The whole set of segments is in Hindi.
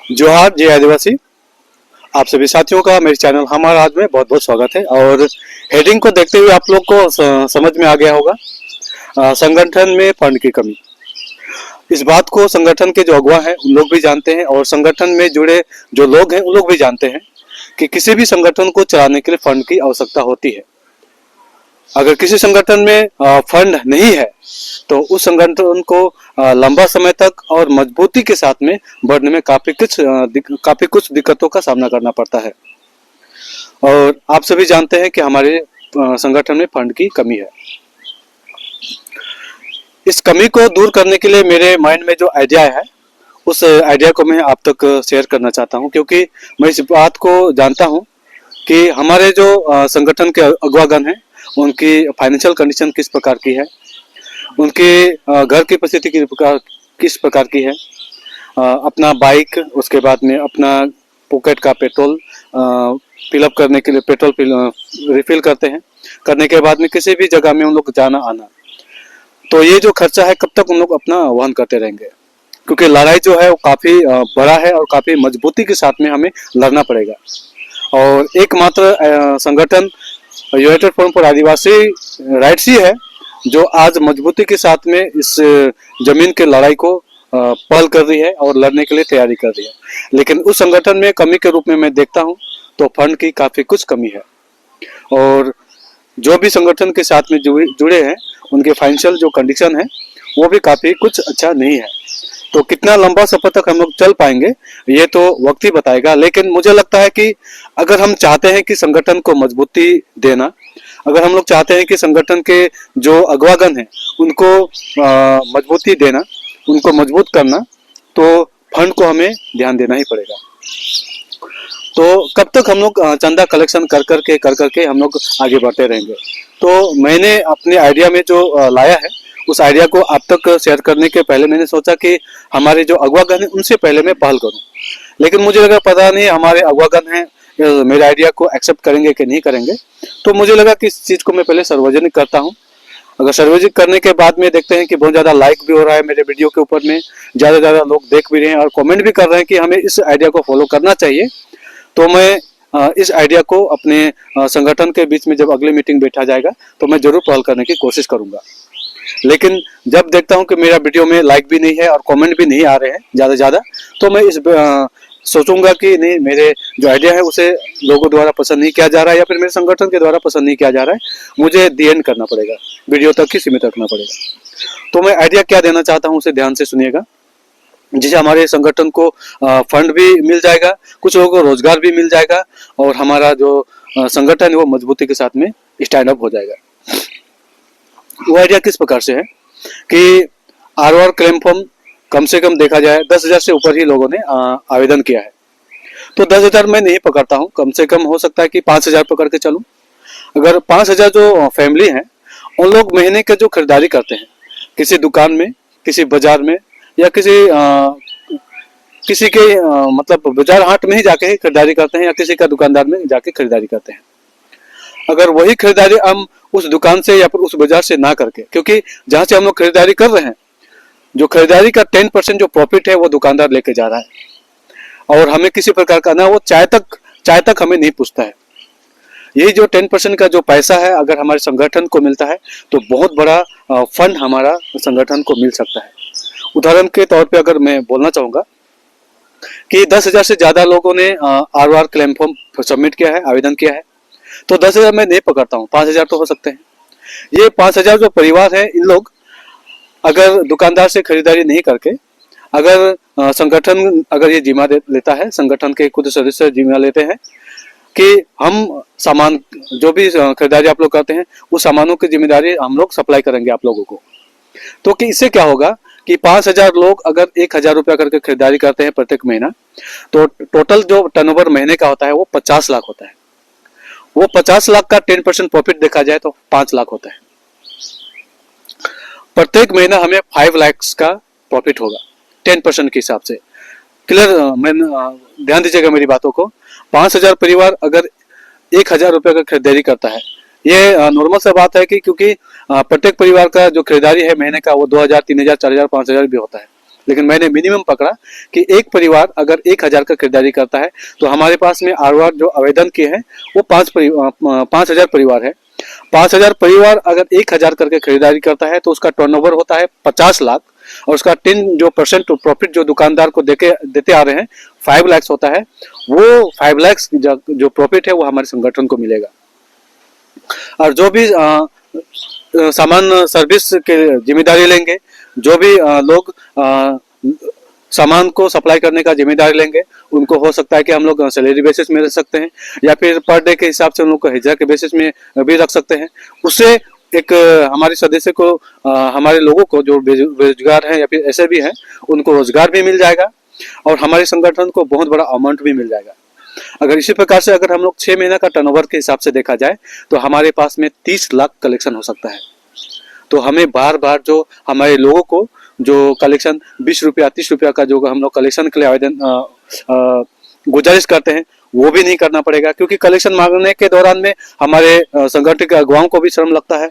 जोहार जय आदिवासी। आप सभी साथियों का मेरे चैनल हमारा आज में बहुत बहुत स्वागत है। और हेडिंग को देखते हुए आप लोग को समझ में आ गया होगा, संगठन में फंड की कमी। इस बात को संगठन के जो अगुवा हैं उन लोग भी जानते हैं और संगठन में जुड़े जो लोग हैं उन लोग भी जानते हैं कि किसी भी संगठन को चलाने के लिए फंड की आवश्यकता होती है। अगर किसी संगठन में फंड नहीं है तो उस संगठन को लंबा समय तक और मजबूती के साथ में बढ़ने में काफी कुछ दिक्कतों का सामना करना पड़ता है। और आप सभी जानते हैं कि हमारे संगठन में फंड की कमी है। इस कमी को दूर करने के लिए मेरे माइंड में जो आइडिया है उस आइडिया को मैं आप तक शेयर करना चाहता हूं, क्योंकि मैं इस बात को जानता हूं कि हमारे जो संगठन के अगुवागण हैं उनकी फाइनेंशियल कंडीशन किस प्रकार की है, उनके घर की परिस्थिति किस प्रकार की है। अपना बाइक, उसके बाद में अपना पॉकेट का पेट्रोल फिलअप करने के लिए पेट्रोल रिफिल करते हैं, करने के बाद में किसी भी जगह में उन लोग जाना आना, तो ये जो खर्चा है कब तक उन लोग अपना वहन करते रहेंगे, क्योंकि लड़ाई जो है वो काफ़ी बड़ा है और काफ़ी मजबूती के साथ में हमें लड़ना पड़ेगा। और एकमात्र संगठन united forum for Adivasi rights ही है जो आज मजबूती के साथ में इस जमीन के लड़ाई को पहल कर रही है और लड़ने के लिए तैयारी कर रही है। लेकिन उस संगठन में कमी के रूप में मैं देखता हूं तो फंड की काफ़ी कुछ कमी है। और जो भी संगठन के साथ में जुड़े हैं उनके फाइनेंशियल जो कंडीशन है वो भी काफ़ी कुछ अच्छा नहीं है। तो कितना लंबा सफर तक हम लोग चल पाएंगे ये तो वक्त ही बताएगा। लेकिन मुझे लगता है कि अगर हम चाहते हैं कि संगठन को मजबूती देना, अगर हम लोग चाहते हैं कि संगठन के जो अगवागण हैं उनको मजबूती देना, उनको मजबूत करना, तो फंड को हमें ध्यान देना ही पड़ेगा। तो कब तक हम लोग चंदा कलेक्शन कर करके हम लोग आगे बढ़ते रहेंगे। तो मैंने अपने आइडिया में जो लाया है उस आइडिया को आप तक शेयर करने के पहले मैंने सोचा कि हमारे जो अगवागण हैं उनसे पहले मैं पहल करूं। लेकिन मुझे लगा पता नहीं हमारे अगवागण हैं मेरे आइडिया को एक्सेप्ट करेंगे कि नहीं करेंगे। तो मुझे लगा कि इस चीज़ को मैं पहले सार्वजनिक करता हूं। अगर सार्वजनिक करने के बाद में देखते हैं कि बहुत ज़्यादा लाइक भी हो रहा है मेरे वीडियो के ऊपर में, ज़्यादा लोग देख भी रहे हैं और कमेंट भी कर रहे हैं कि हमें इस आइडिया को फॉलो करना चाहिए, तो मैं इस आइडिया को अपने संगठन के बीच में जब अगली मीटिंग बैठा जाएगा तो मैं जरूर पहल करने की कोशिश करूंगा। लेकिन जब देखता हूं कि मेरा वीडियो में लाइक भी नहीं है और कमेंट भी नहीं आ रहे हैं ज़्यादा, तो मैं सोचूंगा कि नहीं, मेरे जो आइडिया है उसे लोगों द्वारा पसंद नहीं किया जा रहा है या फिर मेरे संगठन के द्वारा पसंद नहीं किया जा रहा है, मुझे दी एंड करना पड़ेगा, वीडियो तक ही सीमित रखना पड़ेगा। तो मैं आइडिया क्या देना चाहता हूँ उसे ध्यान से सुनिएगा, जिससे हमारे संगठन को फंड भी मिल जाएगा, कुछ लोगों को रोजगार भी मिल जाएगा और हमारा जो संगठन है वो मजबूती के साथ में स्टैंड अप हो जाएगा। वो आइडिया किस प्रकार से है कि आरओआर क्लेम फॉर्म कम से कम देखा जाए 10,000 से ऊपर ही लोगों ने आवेदन किया है। तो 10,000 मैं नहीं पकड़ता हूँ, कम से कम हो सकता है कि 5,000 पकड़ के चलूँ। अगर 5,000 जो फैमिली हैं उन लोग महीने के जो खरीदारी करते हैं किसी दुकान में, किसी बाजार में या किसी के मतलब बाजार हाट में ही जाके ही खरीदारी करते हैं या किसी का दुकानदार में जाके खरीदारी करते हैं। अगर वही खरीदारी हम उस दुकान से या फिर उस बाजार से ना करके, क्योंकि जहाँ से हम लोग खरीदारी कर रहे हैं जो खरीदारी का 10% जो प्रॉफिट है वो दुकानदार लेके जा रहा है और हमें किसी प्रकार का ना वो चाय तक हमें नहीं पूछता है। यही जो 10% का जो पैसा है अगर हमारे संगठन को मिलता है तो बहुत बड़ा फंड हमारा संगठन को मिल सकता है। उदाहरण के तौर पे अगर मैं बोलना चाहूँगा कि 10,000 से ज़्यादा लोगों ने आरओआर क्लेम फॉर्म सबमिट किया है, आवेदन किया है, तो 10,000 मैं नहीं पकड़ता हूँ, 5,000 तो हो सकते हैं। ये 5,000 जो परिवार है इन लोग अगर दुकानदार से खरीदारी नहीं करके, अगर संगठन अगर ये जिम्मा लेता है, संगठन के खुद सदस्य जिम्मा लेते हैं कि हम सामान जो भी खरीदारी आप लोग करते हैं उस सामानों की जिम्मेदारी हम लोग सप्लाई करेंगे आप लोगों को, तो कि इससे क्या होगा कि 5,000 लोग अगर 1,000 रुपया करके खरीदारी करते हैं प्रत्येक महीना, तो टोटल जो टर्नओवर महीने का होता है वो 50 लाख होता है। वो 50 लाख का 10% प्रॉफिट देखा जाए तो 5 लाख होता है। प्रत्येक महीना हमें 5 लाख का प्रॉफिट होगा 10% के हिसाब से। क्लियर? मैं ध्यान दीजिएगा मेरी बातों को। 5,000 परिवार अगर 1,000 रुपये का खरीदारी करता है, ये नॉर्मल सा बात है कि क्योंकि प्रत्येक परिवार का जो खरीदारी है महीने का वो 2,000, 3,000, 4,000, 5,000 भी होता है। लेकिन मैंने मिनिमम पकड़ा कि एक परिवार अगर 1000 का खरीदारी करता है तो हमारे पास में आर जो आवेदन किए हैं वो 5,000 परिवार है। 5,000 परिवार अगर 1,000 करके खरीदारी करता है तो उसका टर्नओवर होता है 50 लाख, और उसका 10% प्रॉफिट जो दुकानदार को देते आ रहे हैं 5 लाख होता है। वो 5 लाख जो प्रॉफिट है वो हमारे संगठन को मिलेगा। और जो भी सामान सर्विस के जिम्मेदारी लेंगे, जो भी लोग सामान को सप्लाई करने का जिम्मेदारी लेंगे, उनको हो सकता है कि हम लोग सैलरी बेसिस में रख सकते हैं या फिर पर डे के हिसाब से उन लोग को हिजरा के बेसिस में भी रख सकते हैं। उससे एक हमारे सदस्य को हमारे लोगों को जो बेरोजगार हैं या फिर ऐसे भी हैं उनको रोजगार भी मिल जाएगा और हमारे संगठन को बहुत बड़ा अमाउंट भी मिल जाएगा। अगर इसी प्रकार से अगर हम लोग 6 महीना का टर्नओवर के हिसाब से देखा जाए तो हमारे पास में 30 लाख कलेक्शन हो सकता है। तो हमें बार बार जो हमारे लोगों को जो कलेक्शन 20 रुपया 30 रुपया का जो हम लोग कलेक्शन के लिए आवेदन गुजारिश करते हैं वो भी नहीं करना पड़ेगा, क्योंकि कलेक्शन मांगने के दौरान में हमारे संगठन के अगुवाओं को भी श्रम लगता है,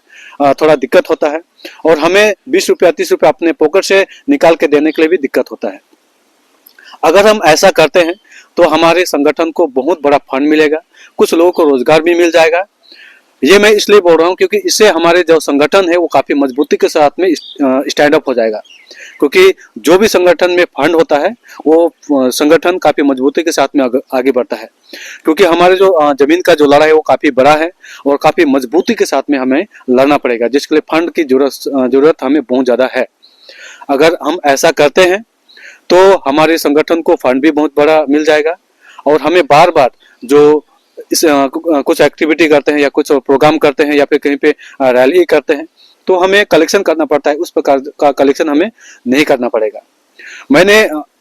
थोड़ा दिक्कत होता है, और हमें 20 रुपया 30 रुपया अपने पॉकेट से निकाल के देने के लिए भी दिक्कत होता है। अगर हम ऐसा करते हैं तो हमारे संगठन को बहुत बड़ा फंड मिलेगा, कुछ लोगों को रोजगार भी मिल जाएगा। ये मैं इसलिए बोल रहा हूँ क्योंकि इससे हमारे जो संगठन है वो काफी मजबूती के साथ में स्टैंड अप हो जाएगा, क्योंकि जो भी संगठन में फंड होता है वो संगठन काफी मजबूती के साथ में आगे बढ़ता है, क्योंकि हमारे जो जमीन का जो लड़ाई है वो काफी बड़ा है और काफी मजबूती के साथ में हमें लड़ना पड़ेगा, जिसके लिए फंड की जरूरत हमें बहुत ज्यादा है। अगर हम ऐसा करते हैं तो हमारे संगठन को फंड भी बहुत बड़ा मिल जाएगा और हमें बार बार जो इस कुछ एक्टिविटी करते हैं या कुछ प्रोग्राम करते हैं या फिर कहीं पे रैली करते हैं तो हमें कलेक्शन करना पड़ता है, उस प्रकार का कलेक्शन हमें नहीं करना पड़ेगा। मैंने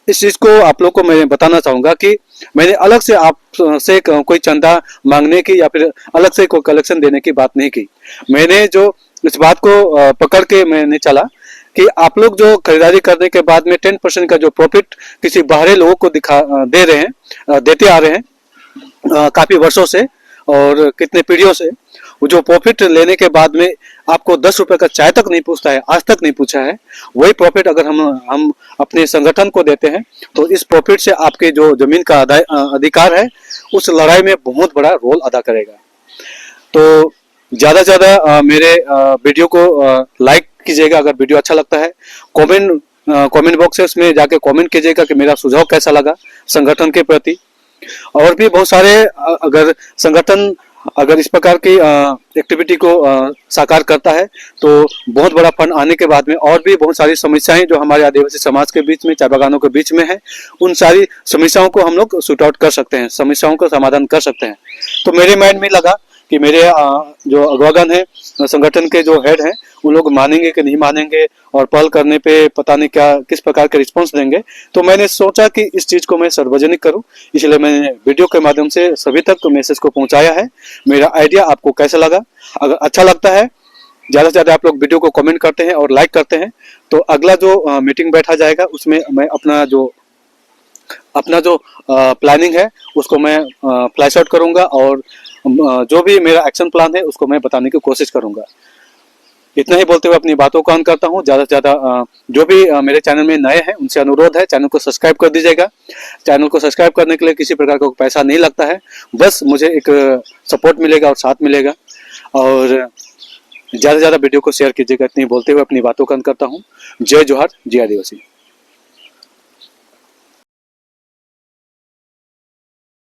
इस चीज को आप लोग को मैं बताना चाहूंगा कि मैंने अलग से आप से कोई चंदा मांगने की या फिर अलग से कोई कलेक्शन देने की बात नहीं की। मैंने जो इस बात को पकड़ के मैंने चला कि आप लोग जो खरीदारी करने के बाद में 10% का जो प्रॉफिट किसी बाहरी लोगों को देते आ रहे हैं काफी वर्षों से और कितने पीढ़ियों से, वो जो प्रॉफिट लेने के बाद में आपको 10 रुपए का चाय तक नहीं पूछता है, आज तक नहीं पूछा है, वही प्रॉफिट अगर हम अपने संगठन को देते हैं तो इस प्रॉफिट से आपके जो जमीन का अधिकार है उस लड़ाई में बहुत बड़ा रोल अदा करेगा। तो ज्यादा से ज्यादा मेरे वीडियो को लाइक कीजिएगा। अगर वीडियो अच्छा लगता है कमेंट बॉक्सेस में जाके कमेंट कीजिएगा कि मेरा सुझाव कैसा लगा संगठन के प्रति। और भी बहुत सारे अगर संगठन अगर इस प्रकार की एक्टिविटी को साकार करता है तो बहुत बड़ा फंड आने के बाद में और भी बहुत सारी समस्याएं जो हमारे आदिवासी समाज के बीच में, चाय बागानों के बीच में है, उन सारी समस्याओं को हम लोग शूट आउट कर सकते हैं, समस्याओं का समाधान कर सकते हैं। तो मेरे माइंड में लगा कि मेरे जो अगवागन है संगठन के जो हेड हैं उन लोग मानेंगे कि नहीं मानेंगे और पहल करने पे पता नहीं क्या किस प्रकार के रिस्पॉन्स देंगे। तो मैंने सोचा कि इस चीज को मैं सार्वजनिक करूं, इसलिए मैंने वीडियो के माध्यम से सभी तक मैसेज को पहुंचाया है। मेरा आइडिया आपको कैसा लगा? अगर अच्छा लगता है ज्यादा से ज्यादा आप लोग वीडियो को कमेंट करते हैं और लाइक करते हैं तो अगला जो मीटिंग बैठा जाएगा उसमें मैं अपना जो प्लानिंग है उसको मैं फ्लैश आउट करूंगा और जो भी मेरा एक्शन प्लान है उसको मैं बताने की कोशिश करूंगा। इतना ही बोलते हुए अपनी बातों का अंत करता हूं। ज्यादा से ज्यादा जो भी मेरे चैनल में नए हैं उनसे अनुरोध है चैनल को सब्सक्राइब कर दीजिएगा। चैनल को सब्सक्राइब करने के लिए किसी प्रकार का पैसा नहीं लगता है, बस मुझे एक सपोर्ट मिलेगा और साथ मिलेगा। और ज्यादा से ज्यादा वीडियो को शेयर कीजिएगा। इतनी बोलते हुए अपनी बातों का अंत करता हूँ। जय जोहार, जय आदिवासी।